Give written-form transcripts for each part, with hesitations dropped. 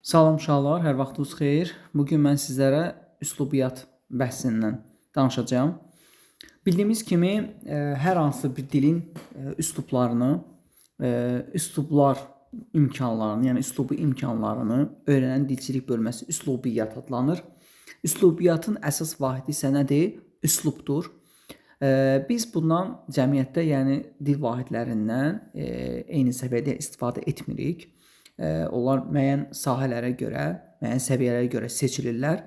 Salam uşaqlar, hər vaxtınız xeyir. Bugün mən sizlərə üslubiyyat bəhsindən danışacağam. Bildiyimiz kimi, hər hansı bir dilin üslublarını, üslublar imkanlarını, yəni üslubu imkanlarını öyrənən dilçilik bölməsi üslubiyyat adlanır. Üslubiyyatın əsas vahidi isə nədir? Üslubdur. Biz bundan cəmiyyətdə, yəni dil vahidlərindən eyni səviyyədə istifadə etmirik. Onlar müəyyən sahələrə görə, müəyyən səviyyələrə görə seçilirlər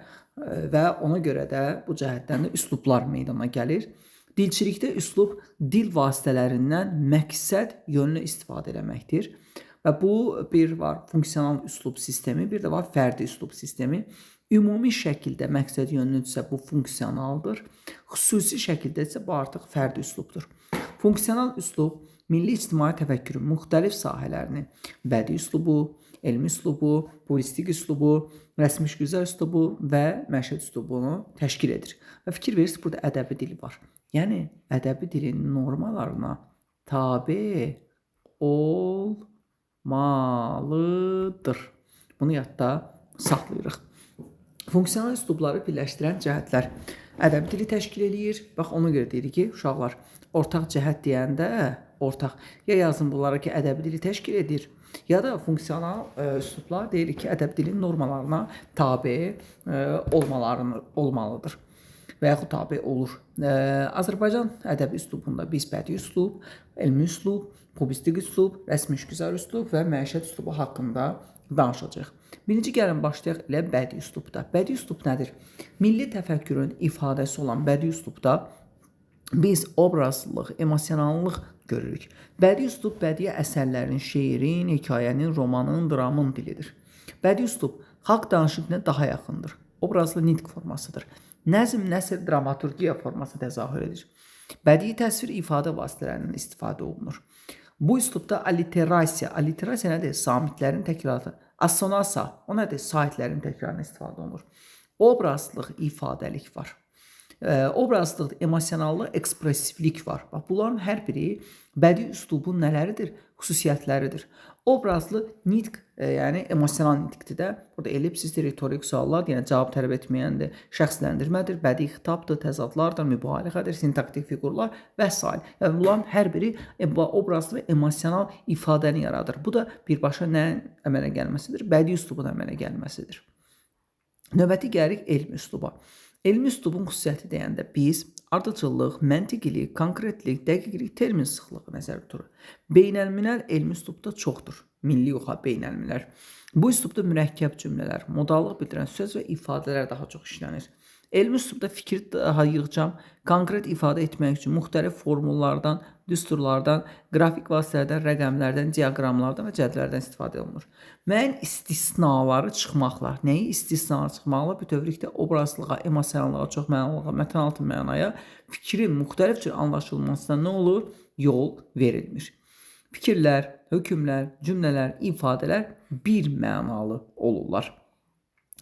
və ona görə də bu cəhətdən də üslublar meydana gəlir. Dilçilikdə üslub dil vasitələrindən məqsəd yönlü istifadə etməkdir. Və bu bir var funksional üslub sistemi, bir də var fərdi üslub sistemi. Ümumi şəkildə məqsəd yönlüdürsə bu funksionaldır. Xüsusi şəkildə isə bu artıq fərdi üslubdur. Funksional üslub milli ictimai təfəkkürün müxtəlif sahələrini, bədii üslubu, elmi üslubu, puristik üslubu, rəsmi güzəl üslubu və məşhəd üslubunu təşkil edir. Və fikir verirsiniz, burada ədəbi dil var. Yəni, ədəbi dilin normalarına tabe olmalıdır. Bunu yadda saxlayırıq. Funksional üslubları birləşdirən cəhətlər ədəbi dili təşkil edir. Bax, ona görə deyirik ki, uşaqlar, ortaq cəhət deyəndə, ortaq, ya yazın bunlara ki, ədəbi dili təşkil edir, ya da funksional üslublar deyirik ki, ədəbi dilin normalarına tabe olmalıdır və yaxud tabe olur. Azərbaycan ədəbi üslubunda biz bədii üslub, elmi üslub, publistik üslub, rəsmi güzəl üslub və məişət üslubu haqqında danışacağıq. Birinci gəlin başlayaq elə bədii üslubda. Bədii üslub nədir? Milli təfəkkürün ifadəsi olan bədii üslubda biz obrazlıq, emosionallıq görürük. Bədii üslub bədii əsərlərin, şeirin, hekayənin, romanın, dramın dilidir. Bədii üslub xalq danışıq daha yaxındır. Obrazlı nitq formasıdır. Nəzm, nəsr, dramaturgiya forması təzahür edir. Bədii təsvir ifadə vasitələrindən istifadə olunur. Bu üslubda alliterasiya nədir? Samitlərin təkrarı. Assonansa, o nədir? Saitlərin təkrarına istifadə olunur. Obrazlıq, ifadəlik var. Obrazlıq, emosionallıq, ekspresivlik var. Bax, bunların hər biri bədii üslubun nələridir? Xüsusiyyətləridir. Obrazlı nitq, yəni emosional nitqdir də. Burada ellipsisdir, retorik suallar, yəni cavab tələb etməyəndir, şəxsləndirmədir, bədii xitabdır, təzadlardır, mübaliğədir, sintaktik fiqurlar və s. Yəni, bunların hər biri obrazlı və emosional ifadəni yaradır. Bu da birbaşa nəyin əmələ gəlməsidir? Bədii üslubun əmələ gəlməsidir. Növbəti gəlirik elmi üsluba. Elmi üslubun xüsusiyyəti deyəndə biz ardıcıllıq, məntiqilik, konkretlik, dəqiqlik, termin sıxlığı nəzərdə tutur. Beynəlmiləl elmi üslubda çoxdur. Milli yox, beynəlmiləl. Bu üslubda mürəkkəb cümlələr, modallıq bildirən söz və ifadələr daha çox işlənir. Elmi üslubda fikir daha yığcam, konkret ifadə etmək üçün müxtəlif formullardan, düsturlardan, qrafik vasitələrdən, rəqəmlərdən, diaqramlardan və cədvəllərdən istifadə olunur. Müəyyən istisnaları çıxmaqla, nəyi istisnaları çıxmaqla bütövlükdə obrazlığa, emosionallığa, çoxmənalılığa, mətnaltı mənaya fikrin müxtəlif cür anlaşılmasına nə olur? Yol verilmir. Fikirlər, hökmlər, cümlələr, ifadələr bir mənalı olurlar.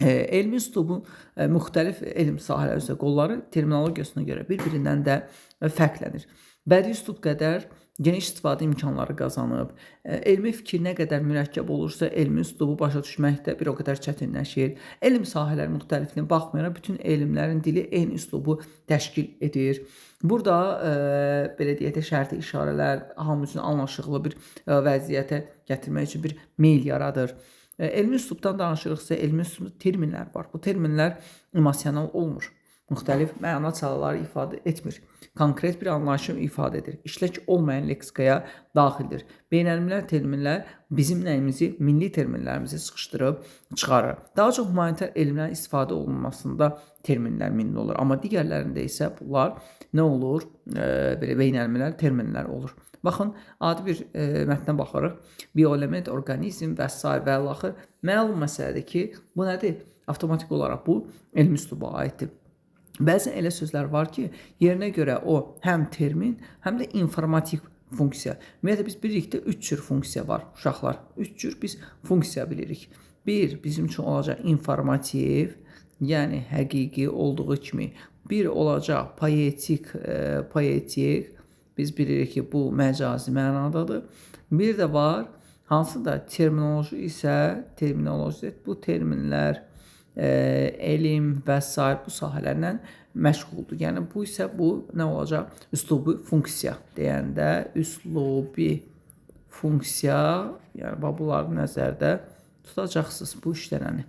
Elmi üslubun müxtəlif elm sahələri üzrə qolları terminologiyasına görə bir-birindən də fərqlənir. Bədii üslub qədər geniş istifadə imkanları qazanıb, elmi fikir nə qədər mürəkkəb olursa, elmi üslubu başa düşməkdə bir o qədər çətinləşir. Elm sahələri müxtəlifliyinə baxmayaraq, bütün elmlərin dili eyni üslubu təşkil edir. Burada, belə deyək də, şərti işarələr hamı üçün anlaşıqlı bir vəziyyətə gətirmək üçün bir meyl yaradır. Elmi üslubdan danışırıqsa, elmi üslubda terminlər var. Bu terminlər emosional olmur. Müxtəlif məna çalıları ifadə etmir. Konkret bir anlayışı ifadə edir. İşlək olmayan leksikaya daxildir. Beynəlmiləl terminlər bizim nəyimizi, milli terminlərimizi sıxışdırıb çıxarır. Daha çox humanitar elmlərin istifadə olunmasında terminlər milli olur. Amma digərlərində isə bunlar nə olur? Belə beynəlmiləl terminlər olur. Baxın, adi bir mətnə baxırıq. Bioelement, orqanizm və s. və axır. Məlum məsələdir ki, bu nədir? Avtomatik olaraq bu elmi üsluba aiddir. Bəzən elə sözlər var ki, yerinə görə o həm termin, həm də informativ funksiya. Ümumiyyətlə, biz bilirik də 3 cür funksiya var, uşaqlar. 3 cür biz funksiya bilirik. Bir, bizim üçün olacaq informativ, yəni həqiqi olduğu kimi. Bir olacaq poetik, biz bilirik ki, bu məcazi mənadadır. Bir də var Hansı da terminoloji isə bu terminlər, elm və sair bu sahələrlə məşğuldur. Yəni bu nə olacaq? Üslubi funksiya deyəndə üslubi funksiya, yəni bunları nəzərdə tutacaqsınız bu işlənəni.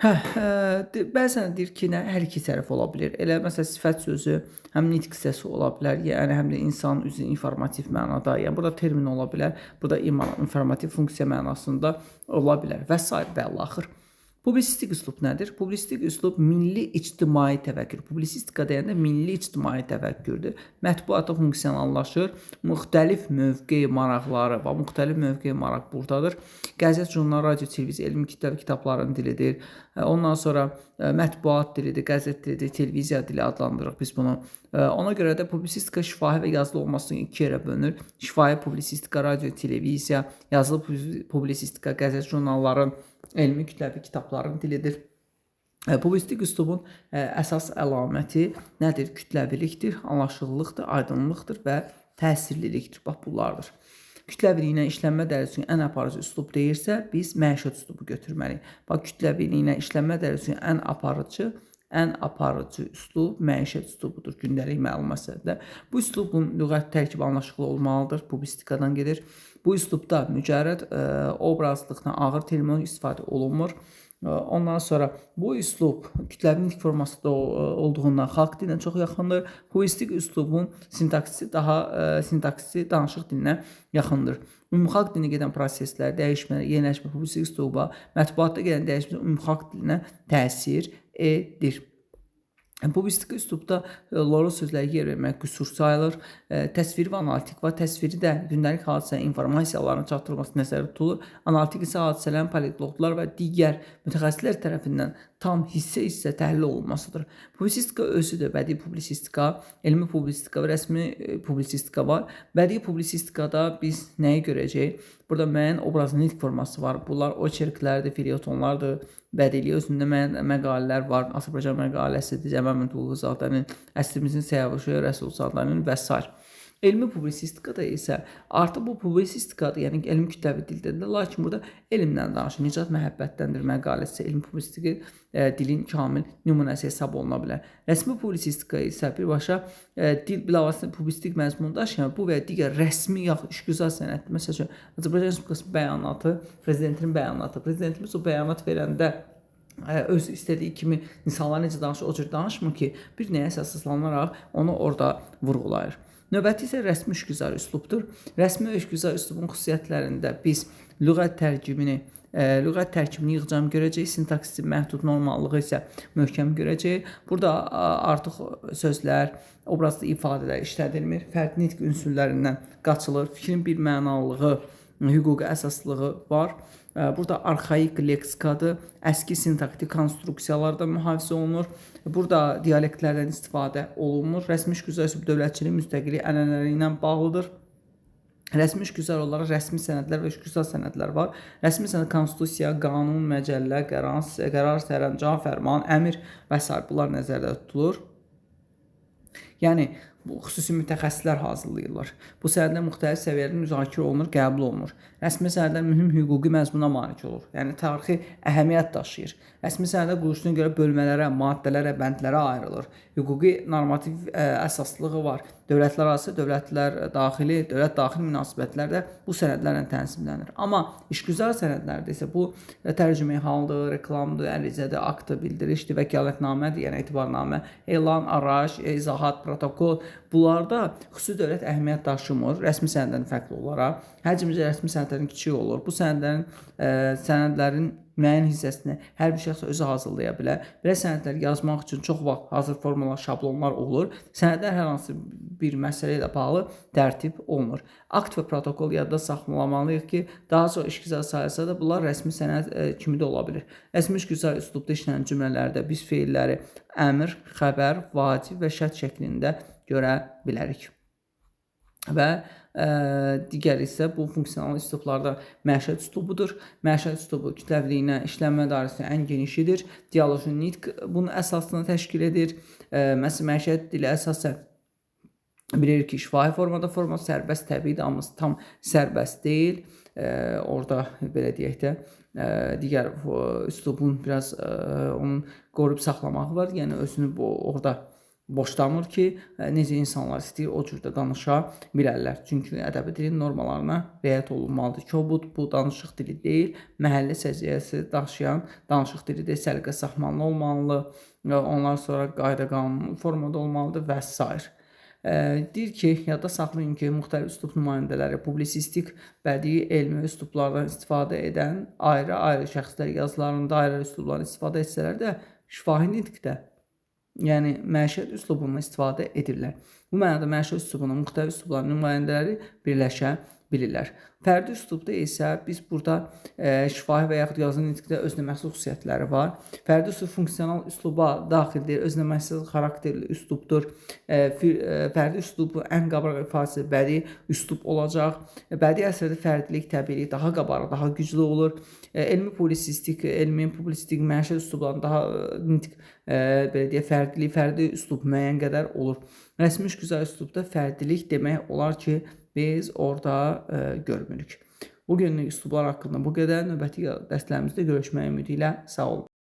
Bəzən deyir ki, hər iki tərəf ola bilər. Elə məsələn sifət sözü həm nitq hissəsi ola bilər, yəni həm də insan üzü informativ mənada, yəni burada termin ola bilər, burada informativ funksiya mənasında ola bilər və s. və əlaxır. Publisistik üslub nədir? Publisistik üslub milli ictimai təvəkkür. Publisistika deyəndə milli ictimai təvəkkürdür. Mətbuata funksionallaşır. Müxtəlif mövqe maraqları və müxtəlif mövqe maraq buradadır. Qəzet, jurnal, radio, televiziya, elmi kütləvi kitabların dilidir. Ondan sonra mətbuat dilidir, qəzet dilidir, televiziya dili adlandırırıq biz bunu. Ona görə də publisistika şifahi və yazılı olmasını iki yerə bölünür. Şifahi publisistika, radio, televiziya, yazılı publisistika, qəzet, jurnalların, elmi kütləvi kitabların dilidir. Publisistik üslubun əsas əlaməti nədir? Kütləvilikdir, anlaşılılıqdır, aydınlıqdır və təsirlilikdir. Bax, bunlardır. Kütləviliyinə işlənmə dərəcəsinin ən aparıcı üslub deyirsə, biz məişət üslubu götürməliyik. Bax, kütləviliyinə işlənmə dərəcəsinin ən aparıcı üslub məişət üslubudur gündəlik məlumatlarda. Bu üslubun lüğət tərkibi anlaşıqlı olmalıdır, publisistikadan gedir. Bu üslubda mücərrəd obrazlıqdan ağır terminoloji istifadə olunmur. Ondan sonra bu üslub kütləvi nitq formasında olduğundan xalq dilinə çox yaxındır. Publisistik üslubun sintaksisi danışıq dilinə yaxındır. Ümumxalq dilinə gedən proseslər, dəyişmələr, yeniləşmə publisistik üsluba, mətbuatda gedən dəyişmələr ümumxalq dilinə təsir edir. Publisistik üslubda loro sözləri yer vermək qüsur sayılır. Təsviri və analitik var. Təsviri də gündəlik hadisə informasiyaların çatdırılması nəzərdə tutulur. Analitik isə hadisələrin politologlar və digər mütəxəssislər tərəfindən tam hissə təhlil olunmasıdır. Publisistika özü də bədii publisistika, elmi publisistika və rəsmi publisistika var. Bədii publisistikada biz nəyi görəcəyik? Burada müəyyən obrazın nitq forması var. Bunlar oçerklərdir, felyetonlardır. Bədiliyi özündə məqalələr var. Azərbaycan məqaləsidir, Cəməl Məmmədquluzadənin, Əslimizin Səyavuşı, Rəsulzadənin və s. Elmi publisistikada isə artıq bu publisistikadır, yəni elmi kütləvi dildir. Lakin burada elmdən danışır. Nicat məhəbbətdəndir məqaləsi, elmi publistika dilin kamil nümunəsi hesab oluna bilər. Rəsmi publisistika isə birbaşa dil bilavasitə publisistik məzmun daşıyan bu və digər rəsmi yaxud işgüzar sənətdir. Məsələn, Azərbaycan Respublikası bəyanatı, prezidentinin bəyanatı. Prezidentimiz o bəyanat verəndə öz istədiyi kimi insanlar necə danışır, o cür danışmır ki, bir nəyə əsaslanaraq onu orada vurğulayır. Növbəti isə rəsmi işgüzar üslubdur. Rəsmi işgüzar üslubun xüsusiyyətlərində biz lüğət tərkibini yığcam görəcəyik, sintaksisi məhdud, normallığı isə möhkəm görəcəyik. Burada artıq sözlər, obrazlı ifadələr işlədilmir, fərqli nitq ünsürlərindən qaçılır, fikrin bir mənalığı, hüquqi əsaslığı var. Burada arxaik leksikadır, əski sintaktik konstruksiyalarda mühafizə olunur. Burada dialektlərdən istifadə olunmur. Rəsmi işgüzar üslub dövlətçilik, müstəqillik ənənələri ilə bağlıdır. Rəsmi işgüzar olaraq rəsmi sənədlər və işgüzar sənədlər var. Rəsmi sənəd konstitusiya, qanun, məcəllə, qərar, sərəncam, fərman, əmr və s. bunlar nəzərdə tutulur. Yəni, bu xüsusi mütəxəssislər hazırlayırlar. Bu sənədlər müxtəlif səviyyələrdə müzakirə olunur, qəbul olunur. Rəsmi sənədlər mühüm hüquqi məzmuna malik olur. Yəni, tarixi əhəmiyyət daşıyır. Rəsmi sənədlər quruluşuna görə bölmələrə, maddələrə, bəndlərə ayrılır. Hüquqi normativ əsaslığı var. Dövlətlər arası, dövlət daxili münasibətlər də bu sənədlərlə tənzimlənir. Amma işgüzar sənədlərdə isə bu tərcümeyi haldır, reklamdır, ərizədir, aktdır, bildirişdir, vəkalətnamədir, yəni etibarnamə, elan, araç, izahat, protokol. Bunlarda xüsusi dövlət əhəmiyyət daşımır, rəsmi sənəddən fərqli olaraq. Həcmcə rəsmi sənədlərin kiçik olur. Bu sənədlərin müəyyən hissəsini hər bir şəxs özü hazırlaya bilər. Belə sənədləri yazmaq üçün çox vaxt hazır formalar, şablonlar olur. Sənədlər hər hansı bir məsələ ilə bağlı tərtib olunur. Akt və protokol yadda saxlamalıyıq ki, daha çox işgüzar sayılsa da bunlar rəsmi sənəd kimi də ola bilir. Rəsmi işgüzar üslubda işlənən cümlələrdə biz feilləri əmr, xəbər, vacib və şərt şəklində görə bilərik. Və digər isə bu funksional üslublarda məişət üslubudur. Məişət üslubu kütləviliyinə işlənmə dairəsi ən genişidir. Dialoji nitq bunun əsasını təşkil edir. Məsələn, məişət dili əsasən Bilirik ki, şifahi formada sərbəst təbiidir, amma tam sərbəst deyil. Orada belə deyək də, digər üslubun biraz onun qoruyub saxlamağı var. Yəni özünü orada boşlamır ki, necə insanlar istəyir o cürdə danışa bilərlər. Çünki ədəbi dilin normalarına riayət olunmalıdır ki, bu danışıq dili deyil, məhəllə səciyyəsi daşıyan danışıq dilidir, səliqə saxmanlı olmalı, ondan sonra qayda qanun formada olmalıdır və s. Deyir ki, yadda saxlayın ki, müxtəlif üslub nümayəndələri publisistik, bədii, elmi üslublardan istifadə edən ayrı-ayrı şəxslər yazılarında ayrı üslublardan istifadə etsələr də, şifahi nitqdə, yəni məişət üslubundan istifadə edirlər. Bu mənada məişət üslubunun müxtəlif üslubların nümayəndələri birləşə bilirlər. Fərdi üslubda isə biz burada şifahi və yaxud yazılı nitqdə özünəməxsus xüsusiyyətləri var. Fərdi üslub funksional üsluba daxildir, özünəməxsus xarakterli üslubdur. Fərdi üslubu ən qabarıq ifadəsi bədii üslub olacaq. Bədii əsərdə fərdilik, təbiilik daha qabarıq, daha güclü olur. Elmi publisistik, məişət üslublarının daha nitq, belə deyək, fərdi üslub müəyyən qədər olur. Rəsmi işgüzar üslubda fərdilik demək olar ki, biz orada görmürük. Bu günlük üslublar haqqında bu qədər. Növbəti dərslərimizdə görüşmək ümidi ilə sağ olun.